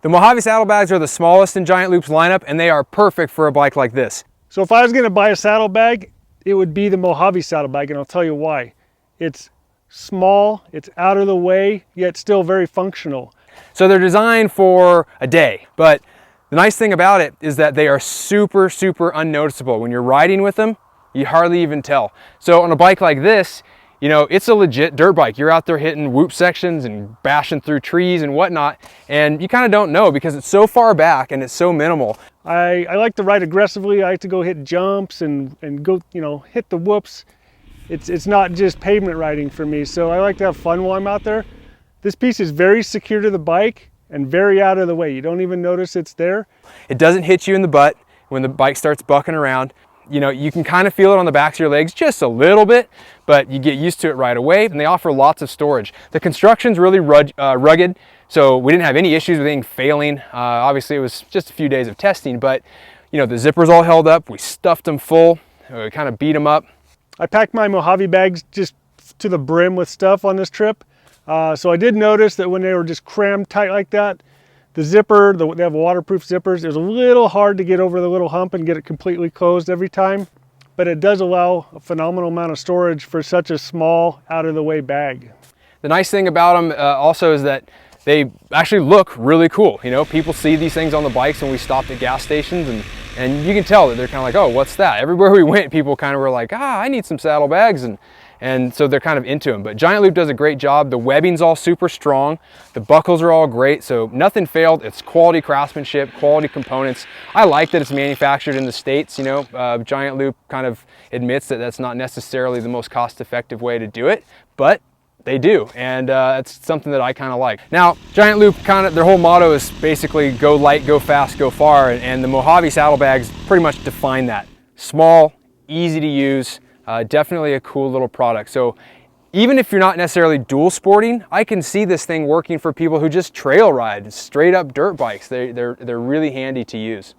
The MoJavi saddlebags are the smallest in Giant Loop's lineup, and they are perfect for a bike like this. So if I was gonna buy a saddlebag, it would be the MoJavi saddlebag, and I'll tell you why. It's small, it's out of the way, yet still very functional. So they're designed for a day, but the nice thing about it is that they are super, super unnoticeable. When you're riding with them, you hardly even tell. So on a bike like this, you know, it's a legit dirt bike. You're out there hitting whoop sections and bashing through trees and whatnot, and you kind of don't know because it's so far back and it's so minimal. I like to ride aggressively. I like to go hit jumps and go, you know, hit the whoops. It's not just pavement riding for me, so I like to have fun while I'm out there. This piece is very secure to the bike and very out of the way. You don't even notice it's there. It doesn't hit you in the butt when the bike starts bucking around. You know, you can kind of feel it on the backs of your legs just a little bit, but you get used to it right away, and they offer lots of storage. The construction's really rugged, so we didn't have any issues with anything failing. Obviously, it was just a few days of testing, but you know, the zippers all held up. We stuffed them full, we kind of beat them up. I packed my MoJavi bags just to the brim with stuff on this trip. So I did notice that when they were just crammed tight like that, the zipper, they have waterproof zippers, it was a little hard to get over the little hump and get it completely closed every time, but it does allow a phenomenal amount of storage for such a small, out-of-the-way bag. The nice thing about them also is that they actually look really cool. You know, people see these things on the bikes when we stopped at gas stations, and you can tell that they're kind of like, oh, what's that? Everywhere we went, people kind of were like, I need some saddlebags, and so they're kind of into them. But Giant Loop does a great job. The webbing's all super strong. The buckles are all great, so nothing failed. It's quality craftsmanship, quality components. I like that it's manufactured in the States. You know, Giant Loop kind of admits that that's not necessarily the most cost-effective way to do it, but they do, and it's something that I kind of like. Now, Giant Loop, their whole motto is basically go light, go fast, go far, and the MoJavi saddlebags pretty much define that. Small, easy to use, definitely a cool little product. So even if you're not necessarily dual sporting, I can see this thing working for people who just trail ride, straight up dirt bikes. They're really handy to use.